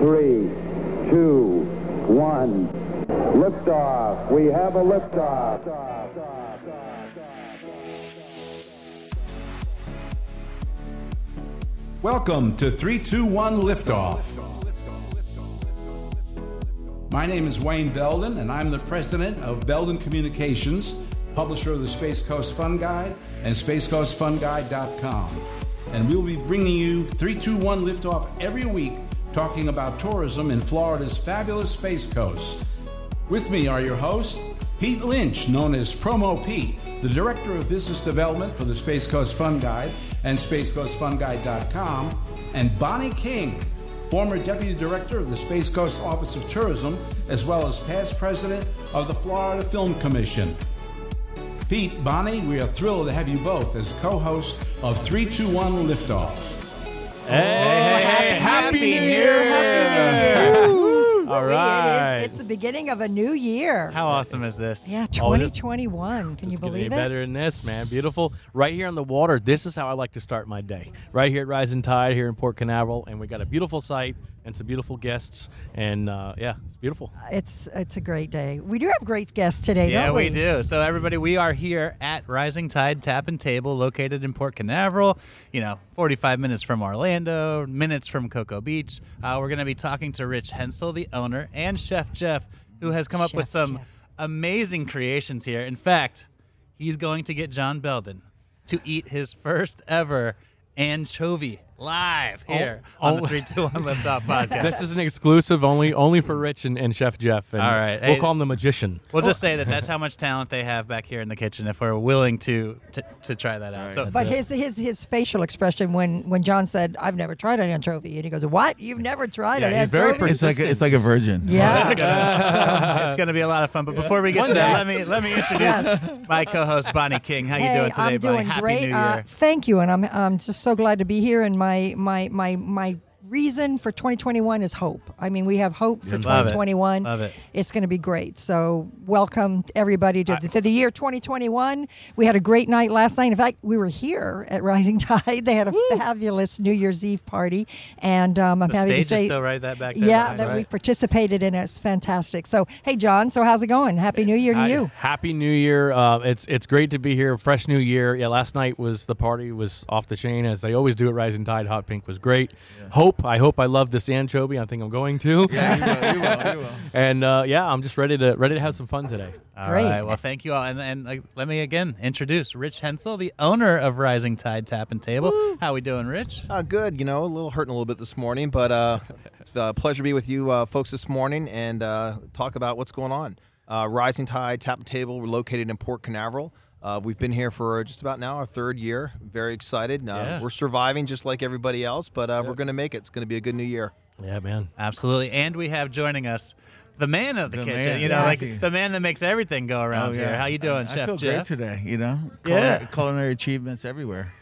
3, 2, 1. Liftoff. We have a liftoff. Welcome to 321 Liftoff. My name is Wayne Belden, and I'm the president of Belden Communications, publisher of the Space Coast Fun Guide and SpaceCoastFunGuide.com. And we'll be bringing you 321 Liftoff every week, talking about tourism in Florida's fabulous Space Coast. With me are your hosts, Pete Lynch, known as Promo Pete, the Director of Business Development for the Space Coast Fun Guide and SpaceCoastFunGuide.com, and Bonnie King, former Deputy Director of the Space Coast Office of Tourism, as well as past President of the Florida Film Commission. Pete, Bonnie, we are thrilled to have you both as co-hosts of 321 Liftoff. Hey, Happy New Year! Happy New Year! All right. It's the beginning of a new year. How awesome is this? Yeah, 2021. Can you believe it? Better than this, man. Beautiful. Right here on the water. This is how I like to start my day. Right here at Rising Tide here in Port Canaveral, and we got a beautiful site and some beautiful guests, and yeah, it's beautiful. It's a great day. We do have great guests today, don't we? Yeah, we do. So everybody, we are here at Rising Tide Tap and Table, located in Port Canaveral. 45 minutes from Orlando, minutes from Cocoa Beach. We're going to be talking to Rich Hensel, the owner, and Chef Jeff, who has come up with some amazing creations here. In fact, he's going to get John Belden to eat his first ever anchovy live here on the 321 Liftoff podcast. This is an exclusive only for Rich and Chef Jeff. And all right. We'll call him the magician. We'll just say that's how much talent they have back here in the kitchen if we're willing to try that out. Right, so, but his facial expression when John said, "I've never tried an anchovy," and he goes, "What? You've never tried an he's anchovy?" very persistent. It's like a virgin. Yeah. it's going to be a lot of fun. But before we get to that, let me introduce my co-host Bonnie King. How you doing today, I'm doing Bonnie? Happy great. New Year. Thank you, and I'm just so glad to be here. And my reason for 2021 is hope. I mean, we have hope for 2021. Love it. It's going to be great. So welcome everybody to the year 2021. We had a great night last night. In fact, we were here at Rising Tide. They had a fabulous New Year's Eve party, and I'm happy to say, the stage is still right back there. yeah, that we participated in. It's fantastic. So hey, John. So how's it going? Happy New Year to you. Happy New Year. It's great to be here. Fresh New Year. Yeah, last night the party was off the chain, as they always do at Rising Tide. Hot Pink was great. Yeah. I hope I love this anchovy. I think I'm going to. Yeah, you will. And I'm just ready to have some fun today. All right. Well, thank you all. And let me again introduce Rich Hensel, the owner of Rising Tide Tap and Table. Woo. How we doing, Rich? Good. A little hurting a little bit this morning, but it's a pleasure to be with you folks this morning and talk about what's going on. Rising Tide Tap and Table, we're located in Port Canaveral. We've been here for just about now our third year. Very excited. We're surviving just like everybody else, but we're going to make it. It's going to be a good new year. Yeah, man. Absolutely. And we have joining us the man of the kitchen, man. like the man that makes everything go around here. How you doing, Chef I feel Jeff? great today, Yeah. Culinary achievements everywhere,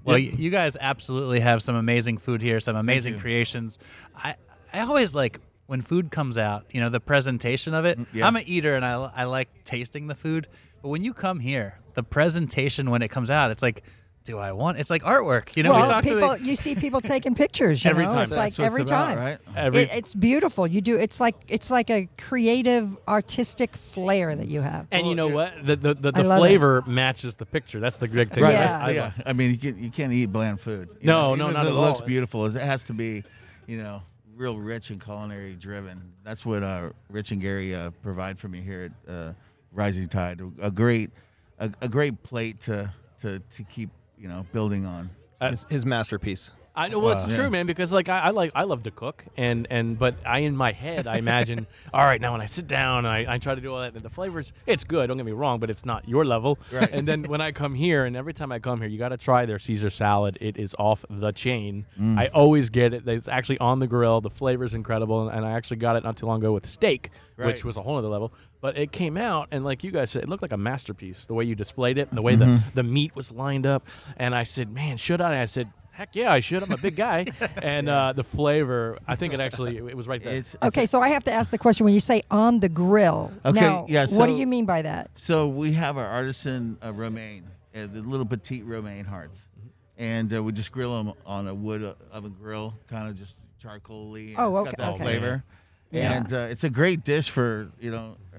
Well, you guys absolutely have some amazing food here, some amazing creations. I always like when food comes out, the presentation of it. Yeah. I'm an eater and I like tasting the food. But when you come here, the presentation when it comes out, it's like, do I want? It's like artwork. Well, you see people taking pictures. Every time. It's like every time. Right? It's beautiful. You do. It's like a creative, artistic flair that you have. And you know what? The flavor matches the picture. That's the big thing. Right. Yeah. I mean, you can't eat bland food. No, Even not if at it all. looks beautiful. It has to be, real rich and culinary driven. That's what Rich and Gary provide for me here at Rising Tide. A great plate to keep building on. His masterpiece. I know. Well, it's true, man. Because I love to cook, but in my head I imagine, all right, now when I sit down and I try to do all that, and the flavors, it's good. Don't get me wrong, but it's not your level. Right. And then when I come here, and every time I come here, you got to try their Caesar salad. It is off the chain. I always get it. It's actually on the grill. The flavor's incredible, and I actually got it not too long ago with steak, which was a whole other level. But it came out, and like you guys said, it looked like a masterpiece. The way you displayed it, and the way the meat was lined up. And I said, man, should I? I said, heck yeah, I should. I'm a big guy. And the flavor, I think it was right there. Okay, so I have to ask the question when you say on the grill. Okay, now, yeah, what do you mean by that? So we have our artisan romaine, the little petite romaine hearts. and we just grill them on a wood oven grill, kind of just charcoal-y. And Oh, it's okay, got that okay. flavor. Yeah. And it's a great dish for,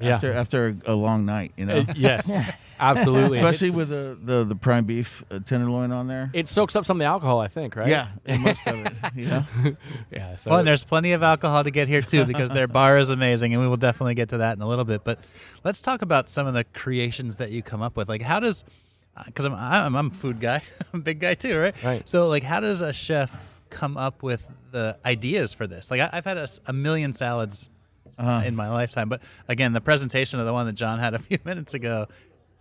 after a long night, Yes, absolutely. Especially with the prime beef tenderloin on there. It soaks up some of the alcohol, I think, right? Yeah, and most of it. Yeah. So Well, and there's plenty of alcohol to get here too, because their bar is amazing, and we will definitely get to that in a little bit. But let's talk about some of the creations that you come up with. Like, how does, because I'm a food guy, I'm a big guy too, right? Right. So, like, how does a chef come up with the ideas for this? Like, I've had a million salads in my lifetime, but again, the presentation of the one that John had a few minutes ago,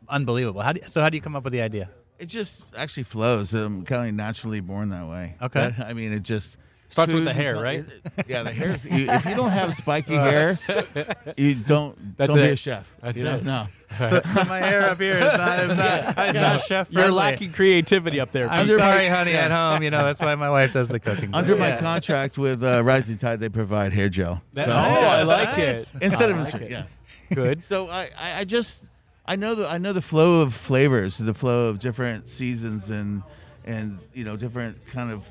unbelievable. How do you come up with the idea? It just actually flows. I'm kind of naturally born that way. Okay. I mean, it just Starts with food the hair, beco- right? Yeah, the hair. If you don't have spiky hair, you don't be a chef. That's you know? it. No. So my hair up here is not chef friendly. You're lacking creativity up there. I'm Pete. sorry, honey, at home. That's why my wife does the cooking. Under my contract with Rising Tide, they provide hair gel. I like Nice. it. Instead I of like it. yeah. Good. So I know the flow of flavors, the flow of different seasons and different kind of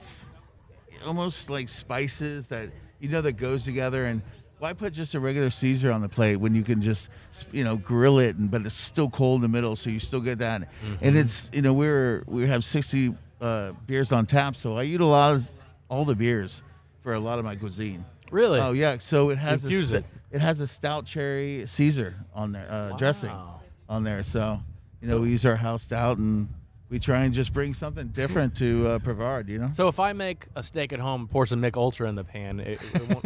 almost like spices that that goes together. And why put just a regular Caesar on the plate when you can just grill it, but it's still cold in the middle, so you still get that. And it's we have 60 beers on tap, so I utilize all the beers for a lot of my cuisine. Really? Oh yeah. So it has Infuse it. It has a stout cherry Caesar on there, dressing on there. So we use our house stout, and we try and just bring something different to Brevard. So if I make a steak at home, pour some Mick Ultra in the pan, it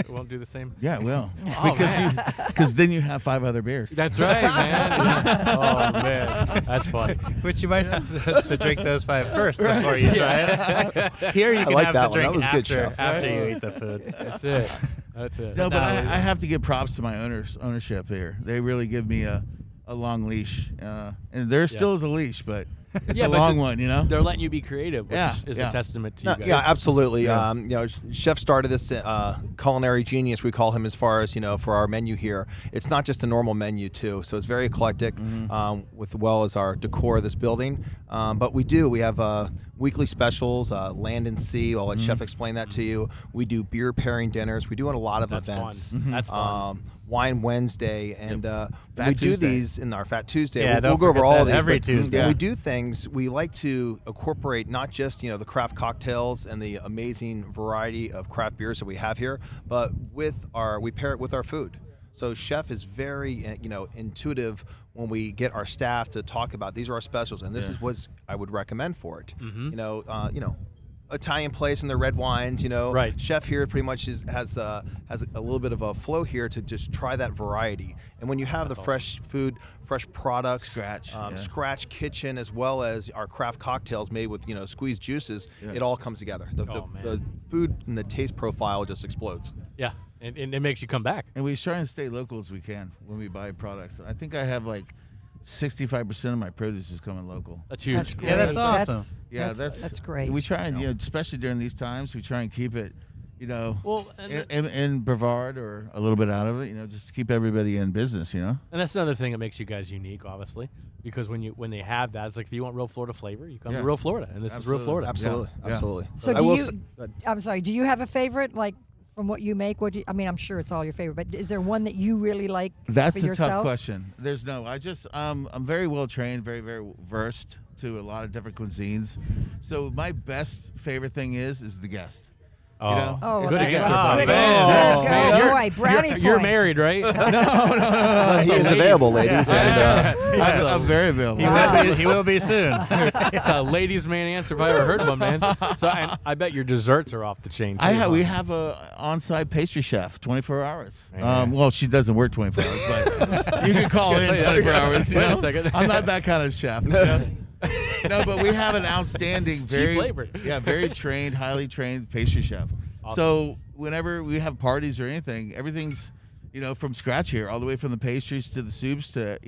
won't do the same? Yeah, it will. Oh, Because then you have 5 other beers. That's right, man. Oh, man. That's funny. Which you might have to drink those 5 first before you try it. Here you can like have that the one. drink That was good, chef. after you eat the food. That's it. That's it. No, but I have to give props to my ownership here. They really give me a long leash, and there still is a leash, but it's a long one. They're letting you be creative, which is a testament to you guys. Yeah, absolutely. Yeah. Chef started this culinary genius, we call him, as far as for our menu here. It's not just a normal menu too, so it's very eclectic, with well as our decor of this building. But we have weekly specials, land and sea. I'll let Chef explain that to you. We do beer pairing dinners. We do a lot of events. Fun. That's fun. Wine Wednesday, and Fat we Tuesday. do these in our Fat Tuesday. Yeah, we'll go over all of these every but Tuesday. When we do things, we like to incorporate not just the craft cocktails and the amazing variety of craft beers that we have here, but we pair it with our food. So Chef is very intuitive when we get our staff to talk about these are our specials, and this is what I would recommend for it. Italian place and their red wines, Right. Chef here pretty much has a little bit of a flow here to just try that variety. And when you have the fresh food, fresh products, scratch kitchen, as well as our craft cocktails made with squeezed juices, it all comes together. The food and the taste profile just explodes. Yeah, and it makes you come back. And we try and stay local as we can when we buy products. I think I have 65% of my produce is coming local. That's huge. That's great. Yeah, that's awesome. That's great. We try and especially during these times, we try and keep it, Well, in Brevard or a little bit out of it, just to keep everybody in business, And that's another thing that makes you guys unique, obviously, because when they have that, it's like if you want real Florida flavor, you come to real Florida, and this is real Florida. Absolutely, Yeah. absolutely. So I'm sorry, do you have a favorite, from what you make? I'm sure it's all your favorite, but is there one that you really like That's for a yourself? tough question. There's no. I just I'm very well trained, very very versed to a lot of different cuisines. So my best favorite thing is the guest. Oh, Good okay. answer, Oh, buddy. good answer. man, Go away, brownie You're points. married, right? He is available, ladies. And, I'm very available. He will be soon. It's a ladies' man answer if I ever heard one, man. So and I bet your desserts are off the chain. Too, We have a on-site pastry chef, 24 hours. Yeah. Well, she doesn't work 24 hours, but you can call in 24 hours. Wait a second. I'm not that kind of chef. No, but we have an outstanding, very trained, highly trained pastry chef. Awesome. So whenever we have parties or anything, everything's from scratch here, all the way from the pastries to the soups to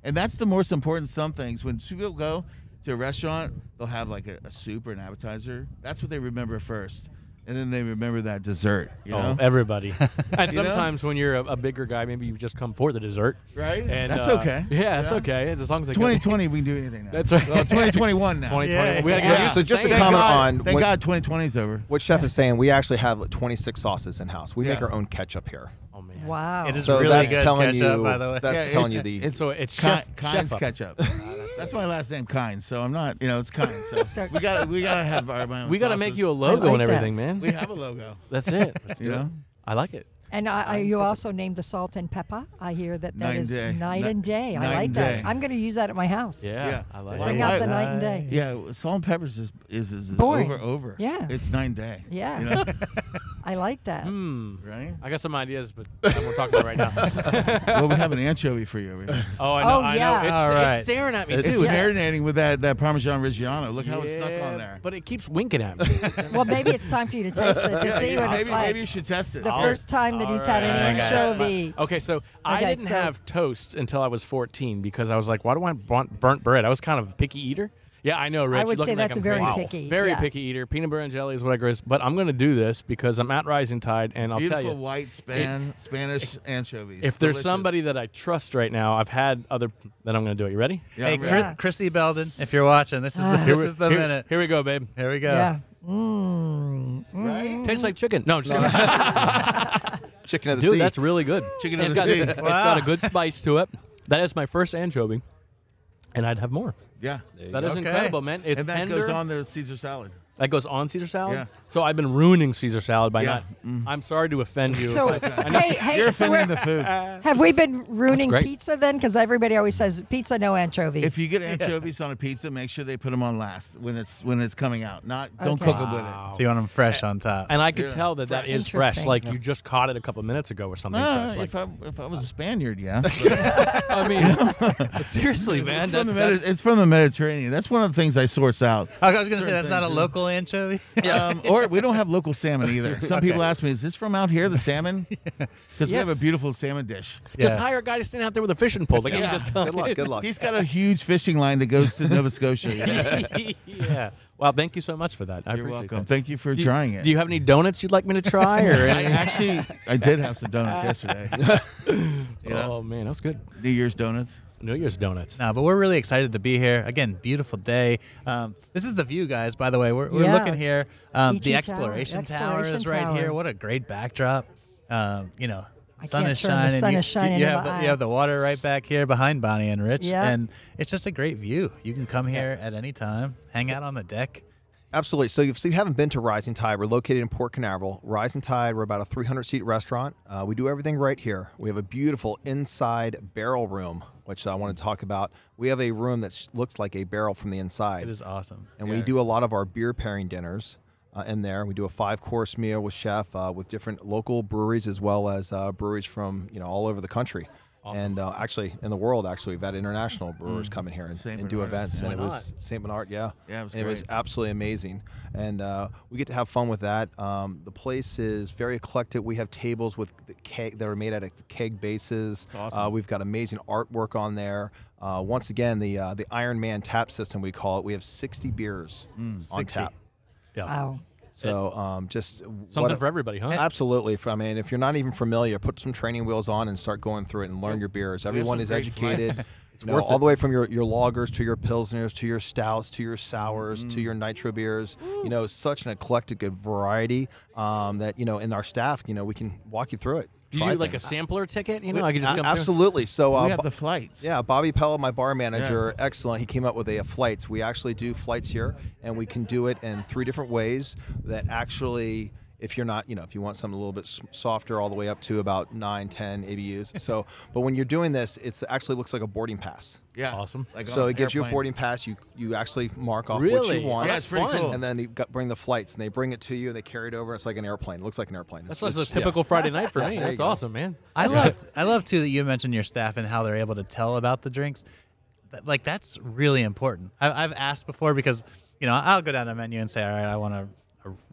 and that's the most important. Some things when people go to a restaurant, they'll have a soup or an appetizer. That's what they remember first. and then they remember that dessert. You know? Everybody. And You know? sometimes when you're a bigger guy, maybe you just come for the dessert. Right? And That's okay. Yeah, it's Yeah. okay. As long as they 2020, we can do anything now. That's right. Well, 2021 now. 2020. Yeah. We gotta Yeah. get used So to just to saying comment it. on Thank God 2020 is over. what Chef is saying, we actually have 26 sauces in house. We make Yeah. our own ketchup here. Oh man. Wow. It is So really that's good telling ketchup, you. by the way. That's Yeah, telling it's- you the. So it's Kynes chef up. ketchup. That's my last name, Kynes. So I'm not, it's Kynes. So we gotta have my own. We got to make sauces. you a logo like and that. everything, man. We have a logo. That's it. Let's do You it. know? I like it. And you also named the salt and pepper. I hear that Night is and day. night and day. I Night like and that. day. I'm going to use that at my house. Yeah, I like Bring it. out the night and day. Yeah, salt and peppers is Boring. over. Yeah. It's 9 day. Yeah. You know? I like that. Right? I got some ideas, but we're talking about right now. Well, we have an anchovy for you over here. Oh, I know. Oh, yeah. It's, All right. it's staring at me It's too. marinating with that Parmesan Reggiano. Look how it's snuck Yeah, on there. But it keeps winking at me. Well, maybe it's time for you to taste it to see what it's maybe, like. maybe you should test it. The first time that he's had an right, guys. anchovy. Okay, so I Okay, didn't so- have toast until I was 14 because I was like, why do I want burnt bread? I was kind of a picky eater. Yeah, I know, Rich. I would you're say looking like that's I'm very crazy. picky, Very yeah. picky eater. Peanut butter and jelly is what I gross. But I'm going to do this because I'm at Rising Tide, and I'll Beautiful tell you, white Spanish anchovies. if there's Delicious. somebody that I trust right now, I've had other. Then I'm going to do it. You ready? Yeah, Hey, I'm ready. Chrissy Belden, if you're watching, this is the, Here this we- is the here- minute. Here we go, babe. Here we go. Yeah. Right? Tastes like chicken. No, just kidding. Chicken of the Dude, sea. that's really good. Chicken it's of the got, sea. It's got a good spice to it. That is my first anchovy, and I'd have more. Yeah. That is Okay. incredible, man. It's And that tender. goes on the Caesar salad. That goes on Caesar salad? Yeah. So I've been ruining Caesar salad by Yeah. not. I'm sorry to offend you. So, but I know- hey, You're so offending the food. have we been ruining great. pizza then? Because everybody always says pizza, no anchovies. If you get anchovies on a pizza, make sure they put them on last when it's coming out. Don't Okay. cook them with it. So you want them fresh on top. and I could Yeah. tell that that is fresh. Interesting. Like you just caught it a couple minutes ago or something. fresh. Like, If I was a Spaniard, yeah. I mean, seriously, man. It's from the Mediterranean. That's one of the things I source out. I was going to say that's not a local anchovy. Or we don't have local salmon either. Some people ask me, "Is this from out here, the salmon?" Because we have a beautiful salmon dish. just Yeah. hire a guy to stand out there with a fishing pole. Like, Yeah. you just Good luck. Good luck. He's got a huge fishing line that goes to Nova Scotia. you know? Yeah. Well, thank you so much for that. I You're appreciate welcome. that. Thank you for Do- trying it. Do you have any donuts you'd like me to try? Or I did have some donuts yesterday. You know, Oh man, that was good. New Year's donuts. New Year's donuts. No, but we're really excited to be here. Again, beautiful day. This is the view, guys, by the way. We're Yeah. looking here. ET The Tower. Exploration Tower is Exploration right Tower. here. What a great backdrop. Sun can't is turn the shining. sun is shining You in have, my you eye. have the water right back here behind Bonnie and Rich. Yeah. And it's just a great view. You can come here at any time, hang out on the deck. Absolutely. So if you haven't been to Rising Tide, we're located in Port Canaveral. Rising Tide, we're about a 300-seat restaurant. We do everything right here. We have a beautiful inside barrel room, which I want to talk about. We have a room that looks like a barrel from the inside. It is awesome. And we do a lot of our beer pairing dinners in there. We do a 5-course meal with chef with different local breweries as well as breweries from all over the country. And actually, in the world, we've had international brewers come in here and do Bernard's. events. Why And it was St. Bernard, yeah. Yeah, it was And it was great. absolutely amazing. And we get to have fun with that. The place is very eclectic. We have tables with the keg that are made out of keg bases. awesome. We've got amazing artwork on there. Once again, the Iron Man tap system, we call it. We have 60 beers on 60. tap. Yeah. Wow. So just Something for everybody, huh? Absolutely. I mean, if you're not even familiar, put some training wheels on and start going through it and learn your beers. Everyone some is great educated. It's You know, worth all it. the way from your lagers to your pilsners to your stouts to your sours to your nitro beers. Such an eclectic variety that in our staff, we can walk you through it. Do you Try do like a things. sampler ticket? I could just come through? Absolutely. So We have the flights. yeah, Bobby Pella, my bar manager, excellent. He came up with a flights. We actually do flights here, and we can do it in 3 different ways that actually, if you're not, if you want something a little bit softer all the way up to about 9, 10 ABUs. So, but when you're doing this, it actually looks like a boarding pass. Yeah. Awesome. Like So on it gives you a airplane. boarding pass. You actually mark off what Really? you want. Yeah, it's pretty cool. And then you bring the flights, and they bring it to you, and they carry it over. It's like an airplane. It looks like an airplane. That's It's- just a yeah. typical Friday night for me. you That's go. awesome, man. I love too that you mentioned your staff and how they're able to tell about the drinks. Like that's really important. I've asked before because I'll go down a menu and say, all right, I want a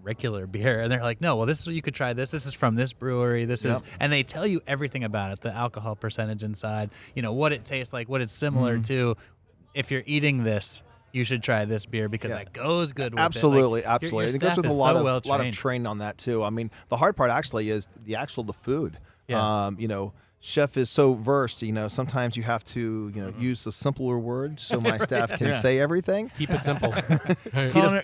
regular beer, and they're like, no, well, this is you could try this. This is from this brewery. This is, and they tell you everything about it, the alcohol percentage inside. What it tastes like, what it's similar to. If you're eating this, you should try this beer because that goes good with absolutely, it. Like, absolutely. Your It goes with a staff lot is of so lot of well-trained. training on that too. I mean, the hard part actually is the food. Yeah. You know, chef is so versed. You know, sometimes you have to use the simpler words so my staff can say everything. Keep it simple.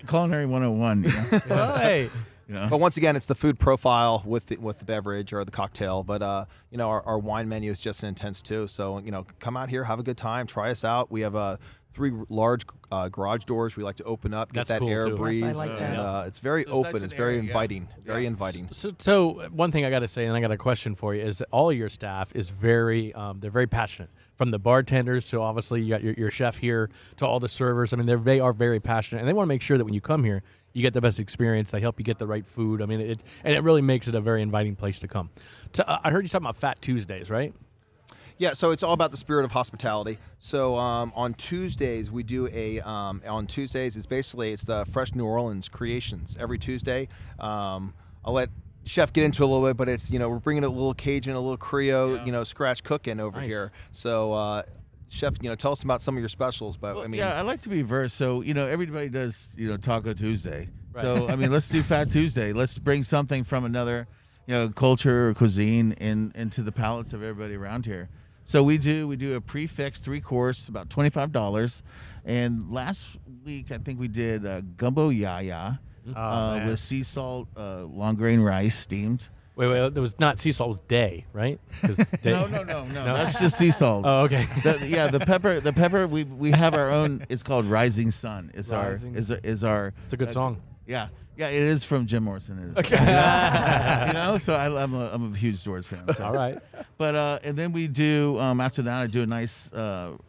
Culinary 101. You know? Oh, hey. But once again, it's the food profile with the beverage or the cocktail. But our wine menu is just as intense too. So come out here, have a good time, try us out. We have 3 large garage doors we like to open up, get That's that cool, air too. breeze, Yes, I like that. and it's very open. It's very inviting, very inviting. So one thing I got to say, and I got a question for you, is that all of your staff is very, they're very passionate. From the bartenders to obviously you got your chef here to all the servers. I mean, they are very passionate, and they want to make sure that when you come here, you get the best experience. They help you get the right food. I mean, it really makes it a very inviting place to come. I heard you talking about Fat Tuesdays, right? Yeah, so it's all about the spirit of hospitality. So on Tuesdays we do on Tuesdays it's the Fresh New Orleans Creations every Tuesday. I'll let Chef get into it a little bit, but it's we're bringing a little Cajun, a little Creole, scratch cooking over here. So Chef, tell us about some of your specials. But Well, I mean, yeah, I like to be versed. So everybody does Taco Tuesday. Right. So I mean, let's do Fat Tuesday. Let's bring something from another culture or cuisine into the palates of everybody around here. So we do a prefix 3-course, about $25. And last week I think we did gumbo yaya with sea salt, long grain rice steamed. Wait, there was not sea salt, it was day, right? Day. No. That's just sea salt. Oh, okay. The pepper. We have our own. It's called Rising Sun. It's our. It's a good song. Yeah, it is from Jim Morrison. It is. So I'm a huge Doors fan. So. All right. But and then we do after that I do a nice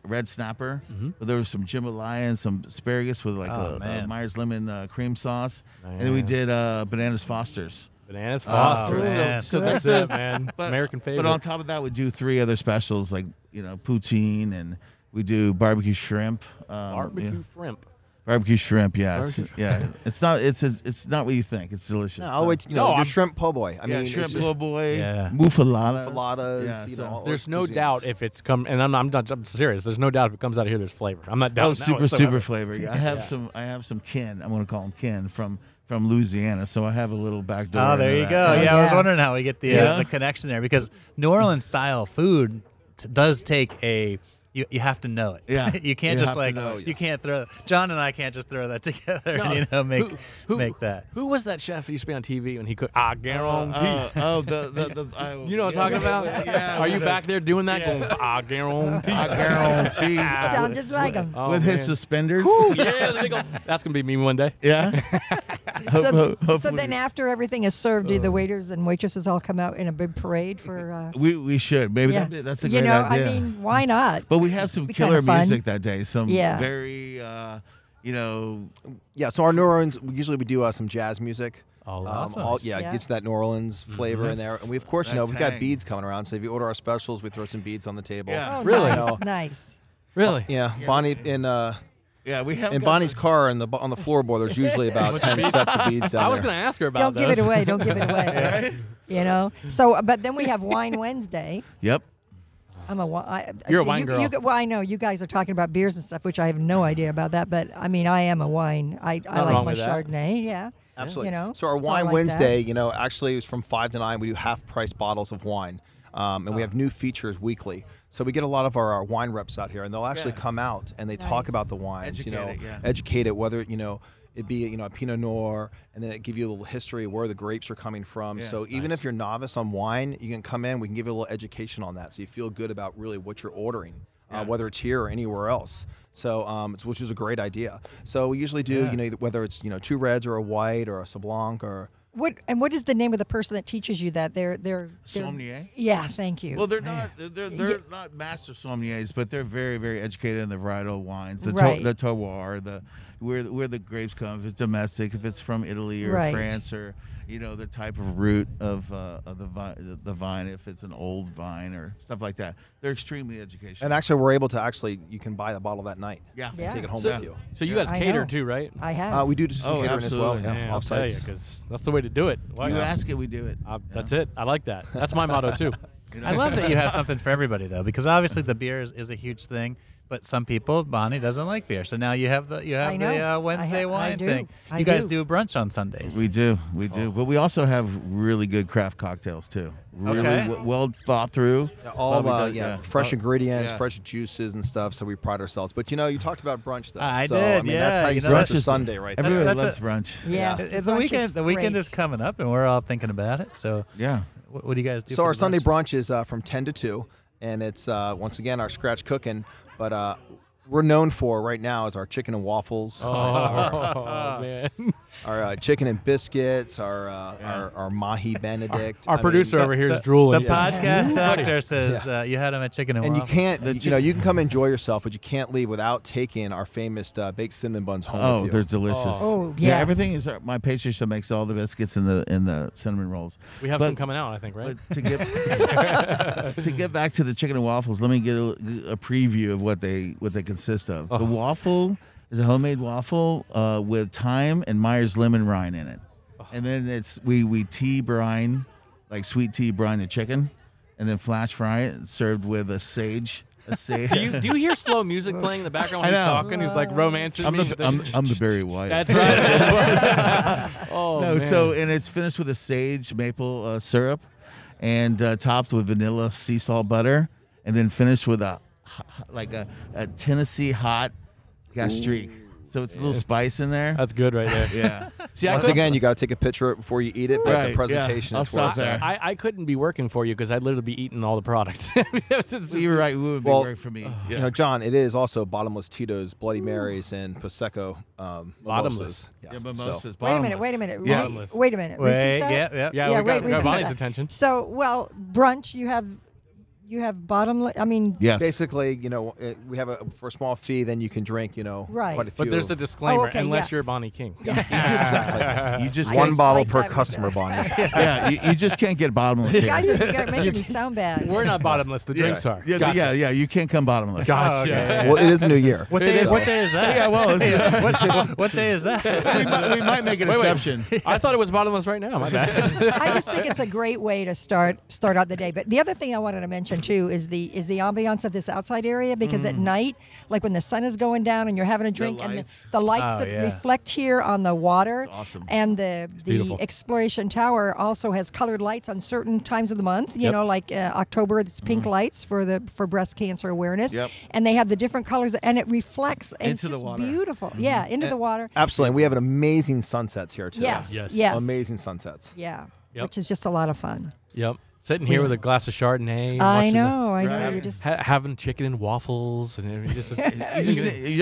red snapper. There was some jambalaya and some asparagus with a Myers lemon cream sauce, and then we did Bananas Foster's. Bananas Foster. So that's it, man. American favorite. But on top of that, we do 3 other specials like poutine, and we do barbecue shrimp. Barbecue shrimp, yes. Yeah. It's not what you think. It's delicious. No, all the way to your shrimp po' boy. I mean, shrimp po' boy, Yeah. muffaladas. Yeah, there's no doubt if it's and I'm serious. There's no doubt if it comes out of here, there's flavor. I'm not doubting that super flavor. Yeah. I have some kin. I'm going to call him kin from Louisiana, so I have a little back door. Oh, there you go. Oh, yeah, I was yeah. wondering how we get the connection there, because New Orleans style food does take a. You have to know it. Yeah. You can't just you can't throw. John and I can't just throw that together and make that. Who was that chef who used to be on TV when he cooked? I guarantee. You know what I'm talking about? Yeah. Are you back there doing that? Going, I guarantee. I guarantee. Sound just like him. Oh, with man. his suspenders. Yeah, that's gonna be me one day. Yeah. So then after everything is served, do the waiters and waitresses all come out in a big parade for? We should. Maybe Yeah. that's a great idea. I mean, why not? But we have some Be killer kinda fun. music that day. Some very, Yeah, so our New Orleans, usually we do some jazz music. Oh, awesome. Gets that New Orleans flavor in there. And we, of course, we've got beads coming around. So if you order our specials, we throw some beads on the table. Yeah. Oh, Really? Nice. Really? Yeah, Bonnie we have in Bonnie's car on the floorboard. There's usually about 10 sets of beads. I was going to ask her about Don't give those. it away. Don't give it away. So, but then we have Wine Wednesday. Yep. I'm a You're a wine girl. Well, I know you guys are talking about beers and stuff, which I have no idea about that. But I mean, I am a wine. I like wrong my with that. Chardonnay. Yeah. Absolutely. So So our Wine like Wednesday, actually it's from 5 to 9. We do half-price bottles of wine. And we have new features weekly. So we get a lot of our wine reps out here, and they'll actually come out and they talk about the wines, educate it, whether, it be a Pinot Noir, and then it give you a little history of where the grapes are coming from. So even if you're novice on wine, you can come in. We can give you a little education on that, so you feel good about really what you're ordering, whether it's here or anywhere else. So which is a great idea. So we usually do whether it's 2 reds or a white or a Sablonc or. What is the name of the person that teaches you that? They're Sommelier. Yeah, thank you. Well, they're not master sommeliers, but they're very, very educated in the varietal wines, the terroir, where the grapes come, if it's domestic, if it's from Italy or France, or the type of root of the vine, if it's an old vine or stuff like that. They're extremely educational. And actually, we're able to you can buy the bottle that night. Yeah. And take it home So, with you. so you guys I cater know. too, right? I have. We do some catering as well. absolutely. Yeah, I'll tell you, Offsites. because that's the way to do it. You ask it, we do it. That's it. I like that. That's my motto too. I love that you have something for everybody, though, because obviously the beer is a huge thing. But some people, Bonnie doesn't like beer, so now you have the Wednesday wine thing. You guys do brunch on Sundays. We do, but we also have really good craft cocktails too. Really well thought through. All fresh ingredients, fresh juices and stuff. So we pride ourselves. But you talked about brunch though. I so, did. I mean, that's how you start your Sunday, right? Everyone loves brunch. Yeah, the weekend is coming up, and we're all thinking about it. So yeah, what do you guys do? So our Sunday brunch is from 10 to 2, and it's once again our scratch cooking. But we're known for right now is our chicken and waffles. Oh, man. Our chicken and biscuits, our mahi benedict. Our producer over here is drooling. The podcast doctor says you had him at chicken and waffles. You can't, you can come enjoy yourself, but you can't leave without taking our famous baked cinnamon buns home with you. They're delicious. Oh, yeah. yes. Everything is my pastry chef makes all the biscuits and the cinnamon rolls. We have some coming out, I think, right? But to get back to the chicken and waffles, let me get a preview of what they consist of. The waffle is a homemade waffle with thyme and Myers lemon rind in it, and then we tea brine, like sweet tea brine the chicken, and then flash fry it, served with a sage. Do you hear slow music playing in the background when he's talking? He's like romancing me. I'm the Barry White. That's right. Man. So and it's finished with a sage maple syrup, and topped with vanilla sea salt butter, and then finished with a Tennessee hot gastrique. So it's a little spice in there. That's good right there. Yeah. See, once again, you got to take a picture of it before you eat it, but the presentation is where it's at. I couldn't be working for you because I'd literally be eating all the products. You're right. It would be work for me. John, it is also bottomless Tito's, Bloody Marys, and Prosecco bottomless. Yes. Mimosas. Wait a minute. Wait a minute. Yeah. Wait a minute. Wait. Repeat that? Yeah. We got Bonnie's attention. So, brunch. You have bottomless. I mean, yes. Basically, we have for a small fee, then you can drink, right. quite a few. But there's a disclaimer, okay, unless you're Bonnie King. Exactly. You just one bottle like per that customer, Bonnie. yeah, you just can't get bottomless. you guys are making me sound bad. We're not bottomless. The drinks are. Yeah, Gotcha. yeah. You can't come bottomless. Gotcha. Well, it is a new year. What day is that? Yeah, well, what day is that? we might make an exception. I thought it was bottomless right now. My bad. I just think it's a great way to start out the day. But the other thing I wanted to mention too is the ambiance of this outside area, because at night, like when the sun is going down and you're having a drink, and the lights that reflect here on the water, awesome. And the Exploration Tower also has colored lights on certain times of the month. You know, like October, it's pink lights for breast cancer awareness, and they have the different colors, and it reflects and into it's the just water. beautiful. Yeah, into the water. Absolutely. We have an amazing sunsets here today. Yes. Amazing sunsets. Yeah, Yep. which is just a lot of fun. Yep. Sitting here with a glass of Chardonnay. I know. You're just having chicken and waffles, and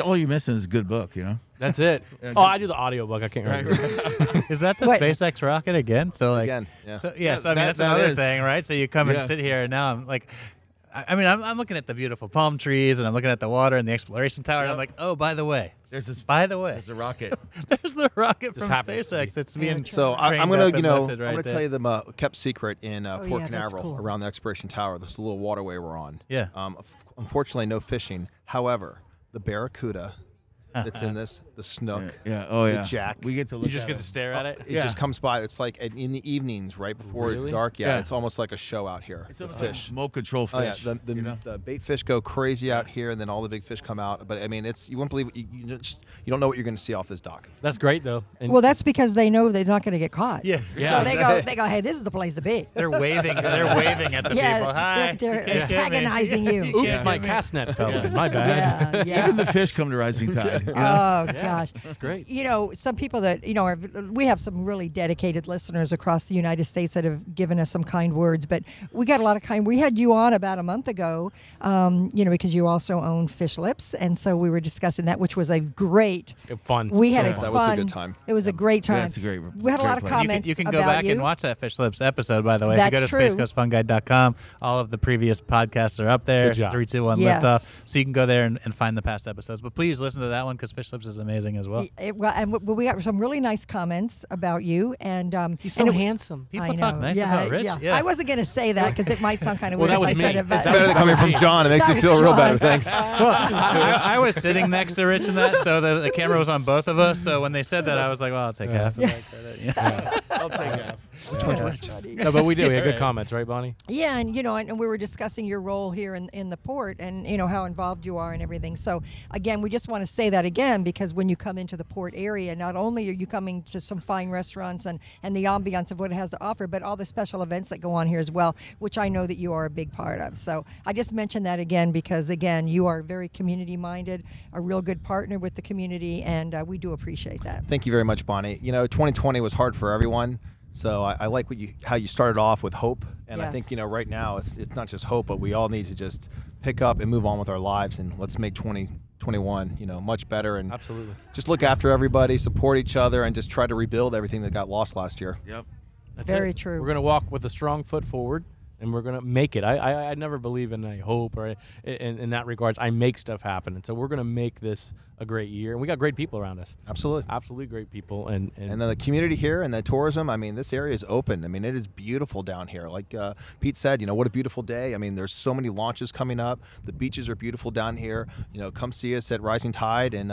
all you're missing is a good book, That's it. Oh, I do the audiobook. I can't remember. Is that the SpaceX rocket again? So Again, yeah. So I mean that's another thing, right? So you come and sit here, and now I'm like, I'm looking at the beautiful palm trees, and I'm looking at the water and the Exploration Tower, and I'm like, oh, by the way, there's a rocket. There's the rocket from SpaceX. It's being so I'm gonna tell you the kept secret in Port Canaveral cool. around the Exploration Tower. There's a little waterway we're on. Yeah. Unfortunately, no fishing. However, the barracuda that's in this, the snook, the jack. We get to look. You just get to stare at it. It just comes by. It's like in the evenings, right before dark. Yeah, it's almost like a show out here. It's the fish, fish. smoke control fish. Oh yeah, the bait fish go crazy out here, and then all the big fish come out. But I mean, you wouldn't believe it. You don't know what you're going to see off this dock. That's great though. And well, that's because they know they're not going to get caught. Yeah. So they go, hey, this is the place to be. They're waving. They're waving at the people. Hi. They're antagonizing you. Oops, my cast net fell in. My bad. Yeah. Even the fish come to Rising Tide. Oh gosh, that's great. Some people that we have some really dedicated listeners across the United States that have given us some kind words. But we got a lot of kind. We had you on about a month ago, because you also own Fish Lips, and so we were discussing that, which was a great fun. We had that was a good time. It was a great time. Yeah, it's a great. We had a lot of comments. You can go back and watch that Fish Lips episode. By the way, if you go to spacecoastfunguide.com, all of the previous podcasts are up there. Good job. 3, 2, 1, Yes. lift off. So you can go there and find the past episodes. But please listen to that one because Fish Lips is amazing. amazing as well. We got some really nice comments about you, and he's so handsome. People talk nice about Rich. Yeah. I wasn't going to say that because it might sound kind of Well, weird that if was I said me. it. But It's Better than coming from John. It makes me feel real better. Thanks. Well, I was sitting next to Rich in that, so the camera was on both of us. So when they said that, I was like, well, I'll take half of that credit. Yeah. I'll take half. Which one's Rich? No, but we do. We had good comments, right, Bonnie? Yeah, and and we were discussing your role here in the port, and how involved you are and everything. So again, we just want to say that again, because when you come into the port area, not only are you coming to some fine restaurants and the ambiance of what it has to offer, but all the special events that go on here as well, which I know that you are a big part of. So I just mentioned that again because again, you are very community minded, a real good partner with the community, and we do appreciate that. Thank you very much, Bonnie. 2020 was hard for everyone. So I like how you started off with hope, and Yes. I think right now it's not just hope, but we all need to just pick up and move on with our lives, and let's make 2021 much better, and Absolutely. just look after everybody, support each other, and just try to rebuild everything that got lost last year. Yep. That's Very it. true. We're going to walk with a strong foot forward, and we're going to make it. I never believe in a hope or in that regards. I make stuff happen, and so we're going to make this a great year. And we got great people around us. Absolutely. Absolutely great people. And And then the community here and the tourism, this area is open. It is beautiful down here. Like Pete said, what a beautiful day. There's so many launches coming up. The beaches are beautiful down here. Come see us at Rising Tide and,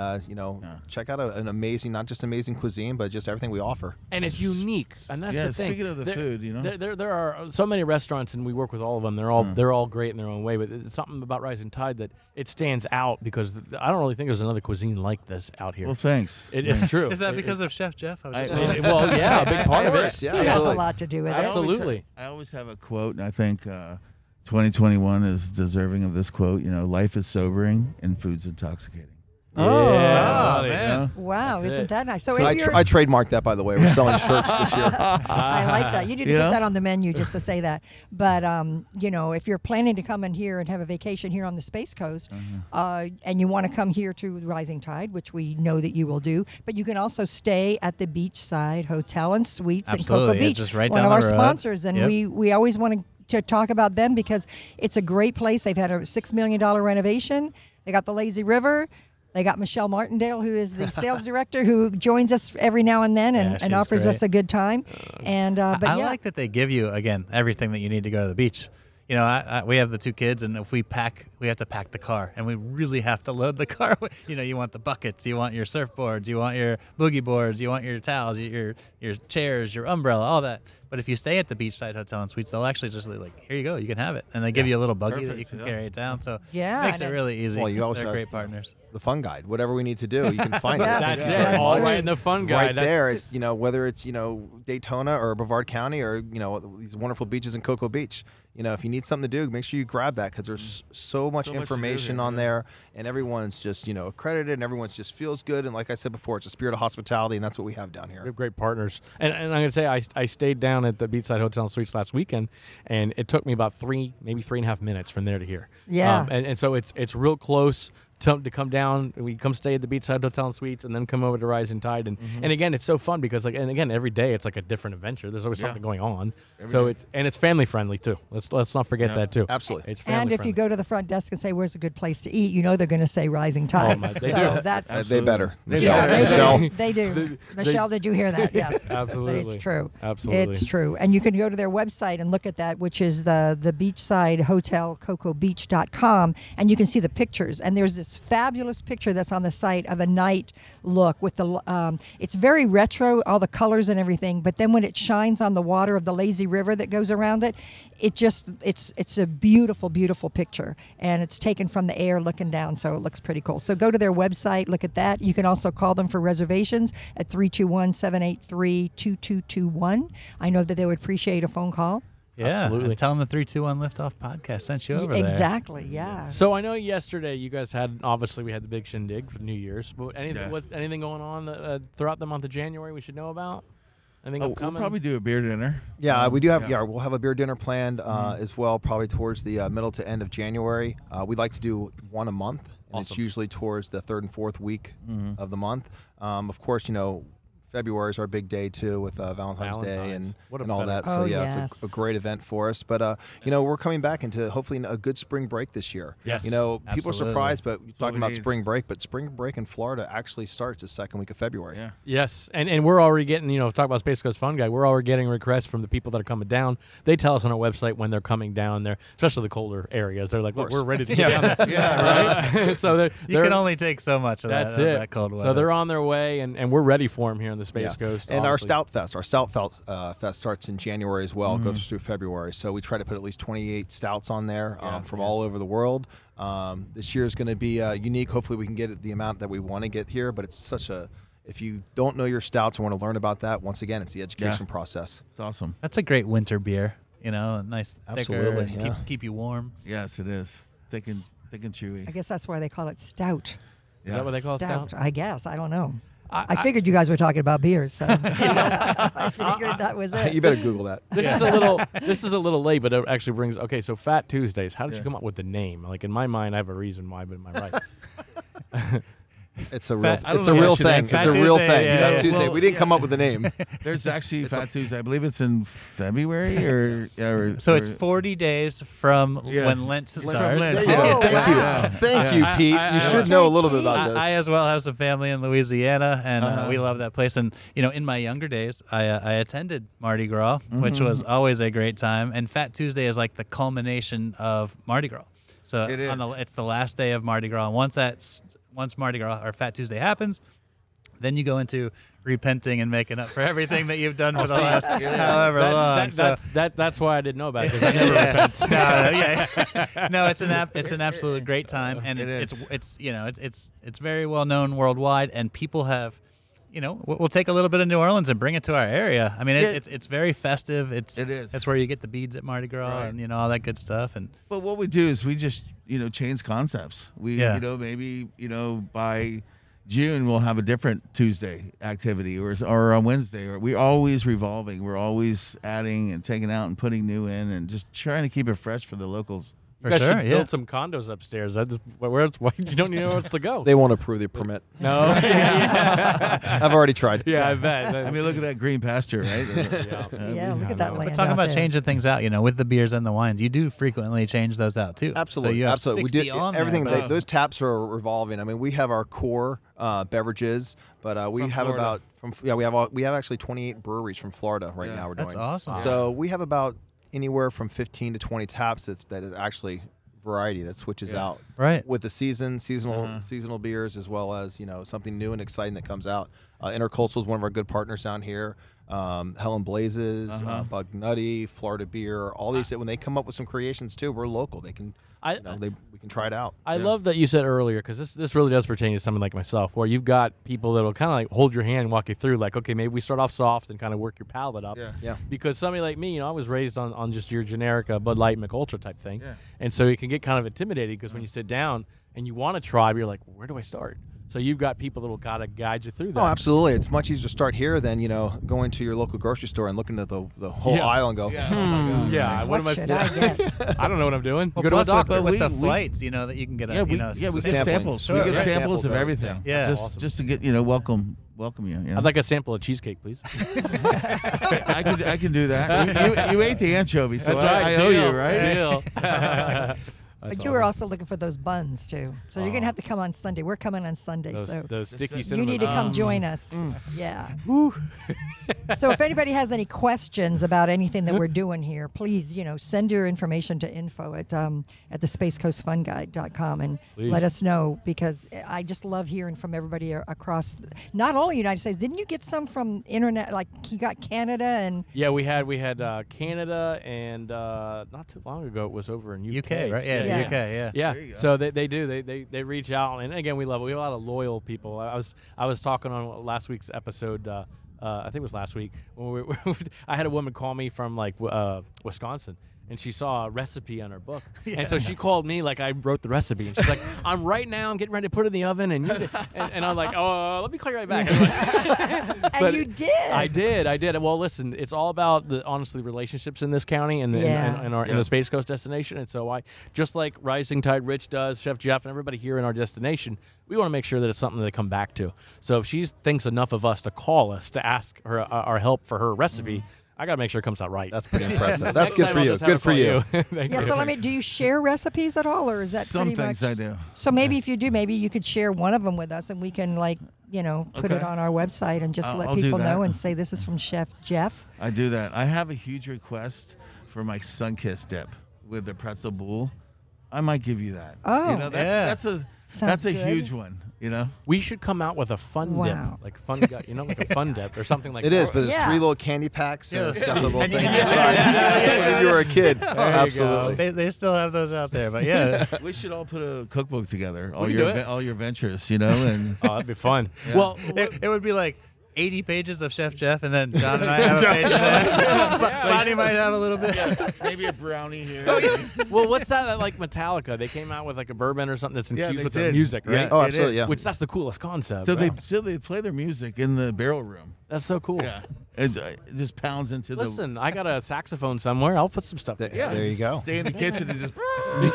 check out an amazing, not just amazing cuisine, but just everything we offer. and it's unique. And that's Yeah, the thing. speaking of the food, There are so many restaurants, and we work with all of them. They're all great in their own way, but it's something about Rising Tide that it stands out because I don't really think there's another cuisine like this out here. Well, thanks. It is true. Is that because of Chef Jeff? I was just Well, yeah, a big part of it. course, yeah. It has a Absolutely. lot to do with I it. Absolutely. I always have a quote, and I think 2021 is deserving of this quote. Life is sobering and food's intoxicating. Yeah, Oh, buddy. man. Wow, That's isn't it. that nice? So I if you're, trademarked that, by the way. We're selling shirts this year. I like that. You need to You put know? that on the menu just to say that. But if you're planning to come in here and have a vacation here on the Space Coast, and you want to come here to Rising Tide, which we know that you will do, but you can also stay at the Beachside Hotel and Suites in Absolutely. Cocoa Yeah, Beach, just right one down of our the road. sponsors, and Yep. we always want to talk about them because it's a great place. They've had a $6 million renovation. They got the lazy river. They got Michelle Martindale, who is the sales director, who joins us every now and then and she's offers great. us a good time. And but I yeah, like that they give you, again, everything that you need to go to the beach. We have the two kids, and if we have to pack the car, and we really have to load the car. You want the buckets, you want your surfboards, you want your boogie boards, you want your towels, your chairs, your umbrella, all that. But if you stay at the Beachside Hotel and Suites, they'll actually just like, here you go, you can have it, and they give you a little buggy that you Perfect, can yeah. carry it down. So Yeah, it makes it and- really easy. Well, you always They're have- great partners. The fun guide, whatever we need to do, you can find Yeah. it. That's Yeah, it. that's All true. right in the fun guide. Right That's- there, it's whether it's Daytona or Brevard County or these wonderful beaches in Cocoa Beach. If you need something to do, make sure you grab that because there's so much So much to do information here, on yeah. there, and everyone's just accredited, and everyone's just feels good. And like I said before, it's a spirit of hospitality, and that's what we have down We here. have great partners. And I'm going to say I stayed down at the Beachside Hotel and Suites last weekend, and it took me about maybe 3.5 minutes from there to here. Yeah. And so it's real close to come down. We come stay at the Beachside Hotel and Suites and then come over to Rising Tide. And again, it's so fun because every day it's like a different adventure. There's always Yeah. something going on. Every So day. it's family friendly too. Let's not forget Yeah. that too. Absolutely. It's family and if friendly. you go to the front desk and say, "Where's a good place to eat?" they're going to say Rising Tide. they so do. that's They better. yeah, Michelle. they do. Michelle, did you hear that? Yes, Absolutely. But it's true. Absolutely. It's true. And you can go to their website and look at that, which is the Beachside Hotel, CocoBeach.com, and you can see the pictures. And there's this fabulous picture that's on the site of a night look with the. It's very retro, all the colors and everything. But then when it shines on the water of the lazy river that goes around it, it's a beautiful, beautiful picture, and it's taken from the air looking down, so it looks pretty cool. So go to their website, look at that. You can also call them for reservations at 321-783-2221. I know that they would appreciate a phone call. Yeah, Absolutely. and tell them the 321 Liftoff podcast sent you over there. Exactly, yeah. So I know yesterday you guys obviously we had the big shindig for New Year's. But anything going on throughout the month of January we should know about? Anything We'll upcoming? probably do a beer dinner. Yeah, we do have. Yeah. Yeah, we'll have a beer dinner planned as well, probably towards the middle to end of January. We'd like to do one a month, and it's Awesome. usually towards the third and fourth week of the month. Of course, February is our big day too, with Valentine's Day and all that. Oh, So yeah, yes. it's a great event for us. But you know, we're coming back into hopefully a good spring break this year. Yes, you know, people are absolutely. surprised, but we're talking about need. spring break. But spring break in Florida actually starts the second week of February. Yeah. Yes, and we're already getting, you know, talk about Space Coast Fun Guy, we're already getting requests from the people that are coming down. They tell us on our website when they're coming down there, especially the colder areas. They're like, look, we're ready to get down there. Yeah, right. So You can only take so much of that's that cold weather. So they're on their way, and we're ready for them here on the Space Coast. And obviously. our Stout Fest starts in January as well. It goes through February. So we try to put at least 28 stouts on there from all over the world. This year is going to be unique. Hopefully we can get the amount that we want to get here, but it's such a, if you don't know your stouts and want to learn about that, once again, it's the education process. It's awesome. That's a great winter beer. You know, a nice thicker, Absolutely, and keep you warm. Yes, it is. Thick and chewy. I guess that's why they call it stout. Is that what they call stout? I guess. I don't know. I figured you guys were talking about beers, so I figured that was it. You better Google that. This is a little late, but it actually brings. Okay, so Fat Tuesdays. How did you come up with the name? Like in my mind, I have a reason why, but am I right? It's a real, I don't it's know a if I real should thing. ask. It's Fat a real Tuesday, thing. yeah, Fat yeah. Tuesday. Well, We didn't come up with the name. There's actually Fat Tuesday. I believe it's in February or So it's 40 days from when Lent starts. Lent, Oh, thank you, Yeah. thank you, Pete. You should know a little bit about this. I as well have some family in Louisiana, and we love that place. And you know, in my younger days, I attended Mardi Gras, which was always a great time. And Fat Tuesday is like the culmination of Mardi Gras. So It is. it's the last day of Mardi Gras. And once Mardi Gras or Fat Tuesday happens, then you go into repenting and making up for everything that you've done for the last however long. That's why I didn't know about it, because I never repent. No, it's an absolute great time, and it's very well known worldwide, and people have, you know, we'll take a little bit of New Orleans and bring it to our area. I mean, it's very festive. It is. That's where you get the beads at Mardi Gras and you know all that good stuff. And But what we do is we just change concepts. We maybe by June we'll have a different Tuesday activity or on Wednesday, or we're always revolving. We're always adding and taking out and putting new in, and just trying to keep it fresh for the locals. for You guys sure, should build some condos upstairs. That's where you don't even know where else to go. They won't approve the permit. No. I've already tried. Yeah, I bet. I mean, look at that green pasture, right? Yeah, look at that land. But talking out about there. changing things out, you know, with the beers and the wines, you do frequently change those out too. Absolutely, So you have absolutely. 60 We do on everything. there, but Those taps are revolving. I mean, we have our core beverages, but we From have Florida. we have actually 28 breweries from Florida right now. We're doing. That's awesome. So we have about anywhere from 15 to 20 taps that is actually variety that switches out Right. with the seasonal beers, as well as something new and exciting that comes out. Intercoastal is one of our good partners down here. Helen Blazes, Bug Nutty, Florida Beer, all these. When they come up with some creations too, we're local. They can, we can try it out. I love that you said earlier, because this really does pertain to someone like myself, where you've got people that'll kind of like hold your hand, walk you through, like, okay, maybe we start off soft and kind of work your palate up. Yeah. Because somebody like me, I was raised on just your generic Bud Light, McUltra type thing, and so you can get kind of intimidated because when you sit down and you want to try, but you're like, where do I start? So you've got people that'll kind of guide you through that. Oh, absolutely. It's much easier to start here than going to your local grocery store and looking at the whole aisle and go, what am I should I get? I don't know what I'm doing. Well, Go to a plus doctor. with the flights, that you can get we give samples. We give samples of everything. Yeah. Just to get welcome you. I'd like a sample of cheesecake, please. I can do that. You ate the anchovy, so That's right. I owe you, right? Deal. But you were also looking for those buns too, so you're gonna have to come on Sunday. We're coming on Sunday, so Those sticky you cinnamon. need to come join us. Yeah. So if anybody has any questions about anything that we're doing here, please, send your information to info at thespacecoastfunguide.com and Please. let us know, because I just love hearing from everybody across, not only the United States. Didn't you get some from internet? Like you got Canada and Yeah, we had Canada, and not too long ago it was over in UK. UK, right? Yeah, Yeah. UK, yeah. Yeah, There you go. so they do. They reach out, and again, we love it. We have a lot of loyal people. I was talking on last week's episode. I think it was last week when I had a woman call me from Wisconsin, and she saw a recipe on her book, and so she called me like I wrote the recipe, and she's like, I'm getting ready to put it in the oven, and I'm like, oh, let me call you right back. And you did. I did. Well, listen, it's all about honestly relationships in this county and in the Space Coast destination, and so I, just like Rising Tide Rich does, Chef Jeff, and everybody here in our destination, we want to make sure that it's something that they come back to. So if she thinks enough of us to call us to ask her our help for her recipe, I got to make sure it comes out right. That's pretty impressive. That's good for you. Good for you. Yeah, so do you share recipes at all, or is that Some pretty things much? I do. So maybe if you do, maybe you could share one of them with us, and we can put it on our website and just let I'll do people that. know and say this is from Chef Jeff. I do that. I have a huge request for my Sunkist dip with the pretzel boule. I might give you that. Oh, that's a Sounds good. huge one. We should come out with a fun dip, like like a fun dip or something like It that. is, but it's Yeah. 3 little candy packs and it's got the little And you thing can- inside. When you were a kid. There you Absolutely. go. They still have those out there, but yeah. We should all put a cookbook together. We can do it. All your ventures, and Oh, that'd be fun. Well, It would be like 80 pages of Chef Jeff, and then John and I have a page of that. Bonnie might have a little bit. maybe a brownie here. well, what's that like Metallica? They came out with like a bourbon or something that's infused they with their did. music, right? Yeah, Oh, it absolutely, is. yeah. Which that's the coolest concept. So they play their music in the barrel room. That's so cool. Yeah, it just pounds into Listen, I got a saxophone somewhere. I'll put some stuff there. Yeah, There you go. Stay in the kitchen and just.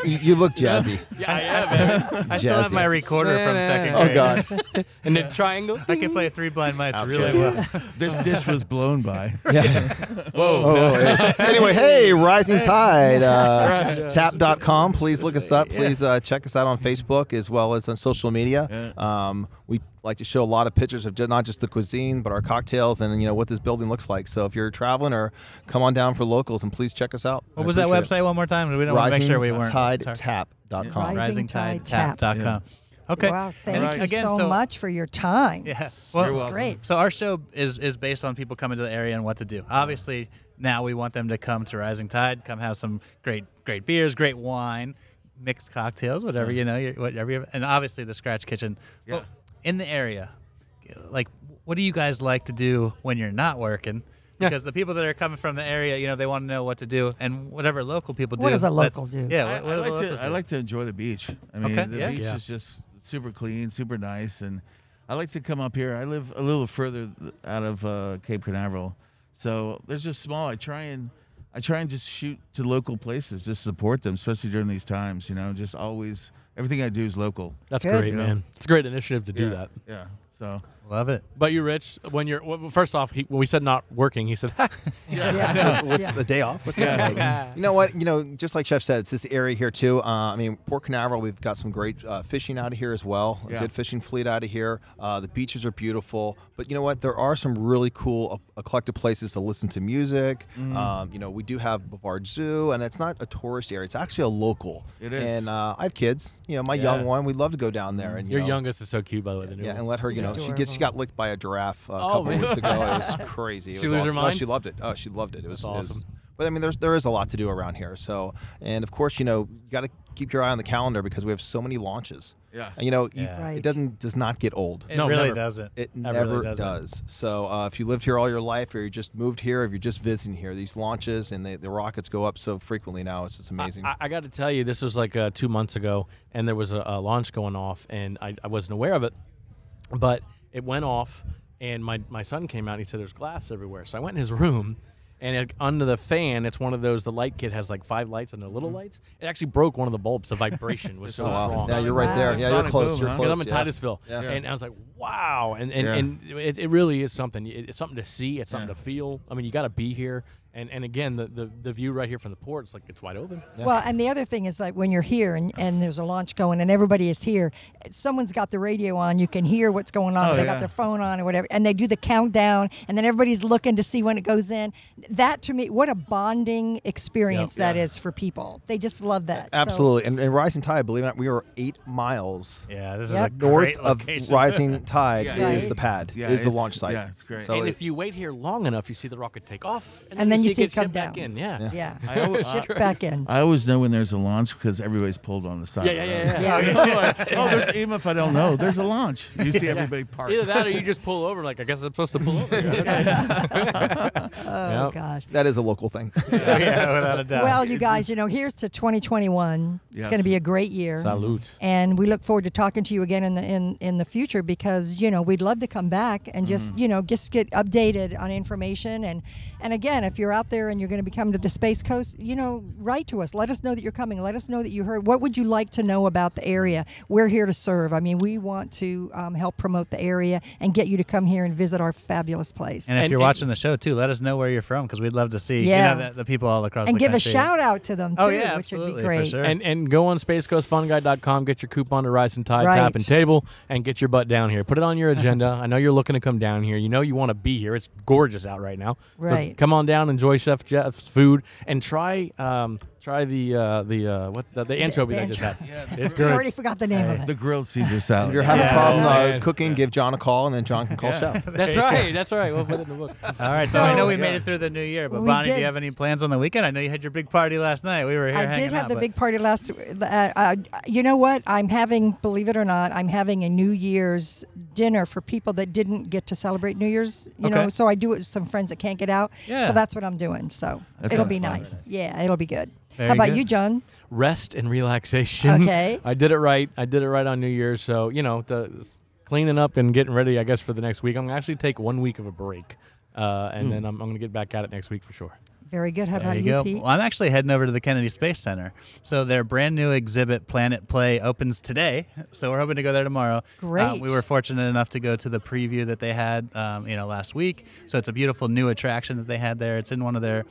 You look jazzy. Yeah, I am. I still have Jazzy. my recorder from second Oh, grade. God. And the triangle. I can play Three Blind Mice really well. This dish was blown by. Oh, yeah. Anyway, hey, Rising Tide, tap.com. Please look us up. Please check us out on Facebook as well as on social media. We like to show a lot of pictures of not just the cuisine, but our cocktails and what this building looks like. So if you're traveling or come on down for locals, and please check us out. What was that website one more time? We don't want to make sure we weren't. RisingTideTap.com. RisingTideTap.com. Okay. Wow, thank you Again, so much for your time. Yeah. Well, That's great. So our show is based on people coming to the area and what to do. Obviously, now we want them to come to Rising Tide, come have some great beers, great wine, mixed cocktails, whatever whatever. And obviously the Scratch Kitchen. Yeah. Well, in the area, like, what do you guys like to do when you're not working? Because the people that are coming from the area, they want to know what to do, and whatever local people do. What does a local do? Yeah, what do the locals I do? like to enjoy the beach. I mean, Okay, the yeah. beach is just super clean, super nice, and I like to come up here. I live a little further out of Cape Canaveral, so there's just small. I try and just shoot to local places, just support them, especially during these times. Just always everything I do is local. That's Good. great, man. It's a great initiative to do that. Yeah. So. Love it. But you, Rich, when first off, when we said not working, he said, What's the day off? What's that like? You know what? Just like Chef said, it's this area here too. I mean, Port Canaveral, we've got some great fishing out of here as well. A good fishing fleet out of here. The beaches are beautiful. But you know what? There are some really cool eclectic places to listen to music. We do have Bavard Zoo, and it's not a tourist area. It's actually a local. It is. And I have kids. My young one, we'd love to go down there. And your youngest is so cute, by the way. The new one. and let her. She got licked by a giraffe a Oh, couple man. weeks ago. It was crazy. It She was lose her awesome. mind? No, she loved it. Oh, she loved it. It was awesome. But I mean, there is a lot to do around here. So, and of course, you got to keep your eye on the calendar because we have so many launches. Yeah. And Right. it does not get old. It No, really never. doesn't. It It never really doesn't. does. So if you lived here all your life, or you just moved here, or if you're just visiting here, these launches and the rockets go up so frequently now. It's amazing. I got to tell you, this was like 2 months ago, and there was a launch going off, and I wasn't aware of it, but it went off, and my son came out, and he said there's glass everywhere. So I went in his room, and under the fan, it's one of those, the light kit has like 5 lights, and they're little lights. It actually broke one of the bulbs. The vibration was so strong. Yeah, you're right there. Wow. Yeah, you're Sonic close. boom, You're huh? close. Because I'm in yeah. Titusville, Yeah. and I was like, wow, and it really is something. It's something to see. It's something to feel. I mean, you got to be here, and again, the view right here from the port, it's like it's wide open. Well, and the other thing is like when you're here and there's a launch going and everybody is here, someone's got the radio on, you can hear what's going on, they got their phone on or whatever, and they do the countdown, and then everybody's looking to see when it goes in. That, to me, what a bonding experience that is for people. They just love that. Absolutely. And Rising Tide, believe it or not, we are 8 miles Yeah, this is Yep. a north great of location. Rising Tide Yeah. is the pad, is the launch site. Yeah, it's great. So And if you wait here long enough, you see the rocket take off, And then you you see it get come shipped back down. in. Yeah. Yeah. I always, Ship back in. I always know when there's a launch because everybody's pulled on the side. Yeah. There's, even if I don't know, there's a launch. You see everybody parked. Either that or you just pull over. Like, I guess I'm supposed to pull over. Oh, gosh. That is a local thing. Yeah, without a doubt. Well, you guys, here's to 2021. It's Yes. going to be a great year. Salute. And we look forward to talking to you again in the future because, we'd love to come back and just, just get updated on information. And again, if you're out there and you're going to be coming to the Space Coast, write to us. Let us know that you're coming. Let us know that you heard. What would you like to know about the area? We're here to serve. I mean, we want to help promote the area and get you to come here and visit our fabulous place. And if you're watching the show, too, let us know where you're from because we'd love to see the people all across and the give country. a shout out to them, too, which absolutely, would be great. for sure. And go on spacecoastfunguide.com, get your coupon to Rising Tide Right. Tap and Table, and get your butt down here. Put it on your agenda. I know you're looking to come down here. You know you want to be here. It's gorgeous out right now. Right. So come on down, enjoy Chef Jeff's food, and try the anchovy that I just had. It's I good. already forgot the name of it. The grilled Caesar salad. If you're having a problem man. cooking, give John a call, and then John can call Chef. That's right. That's right. We'll put it in the book. All right, so I know we made it through the new year, but We Bonnie, do did. you have any plans on the weekend? I know you had your big party last night. We were here I hanging did have out, the but- big party last. You know what? I'm having, believe it or not, I'm having a New Year's dinner for people that didn't get to celebrate New Year's. You know, Okay. so I do it with some friends that can't get out. Yeah. So that's what I'm doing. So That it'll sounds be fun. nice. Yeah, it'll be good. Very How about good. you, John? Rest and relaxation. Okay. I did it right. I did it right on New Year's. So, the cleaning up and getting ready, I guess, for the next week. I'm going to actually take 1 week of a break. And then I'm going to get back at it next week for sure. Very good. How There about you you, go. Pete? Well, I'm actually heading over to the Kennedy Space Center. So their brand new exhibit, Planet Play, opens today. So we're hoping to go there tomorrow. Great. We were fortunate enough to go to the preview that they had, last week. So it's a beautiful new attraction that they had there. It's in one of their,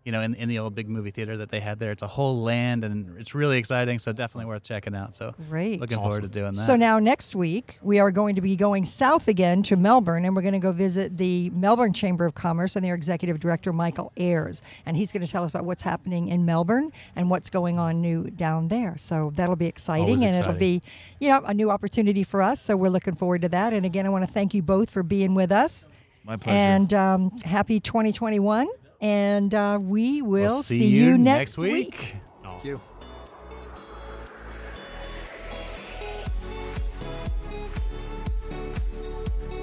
in the old big movie theater that they had there. It's a whole land, and it's really exciting. So definitely worth checking out. So Great. looking forward to doing that. So now next week, we are going to be going south again to Melbourne, and we're going to go visit the Melbourne Chamber of Commerce and their executive director, Michael Ayers. And he's going to tell us about what's happening in Melbourne and what's going on new down there. So that'll be exciting, Always and it'll exciting. be, a new opportunity for us. So we're looking forward to that. And again, I want to thank you both for being with us. My pleasure. And happy 2021. And we will We'll see you next week. Thank you.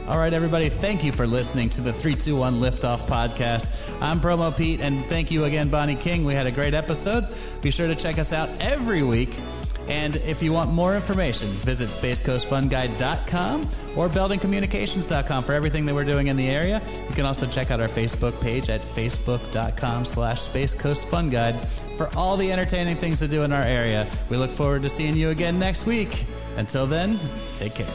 All right, everybody, thank you for listening to the 321 Liftoff podcast. I'm Promo Pete, and thank you again, Bonnie King. We had a great episode. Be sure to check us out every week. And if you want more information, visit spacecoastfunguide.com or beldencommunications.com for everything that we're doing in the area. You can also check out our Facebook page at facebook.com/spacecoastfunguide for all the entertaining things to do in our area. We look forward to seeing you again next week. Until then, take care.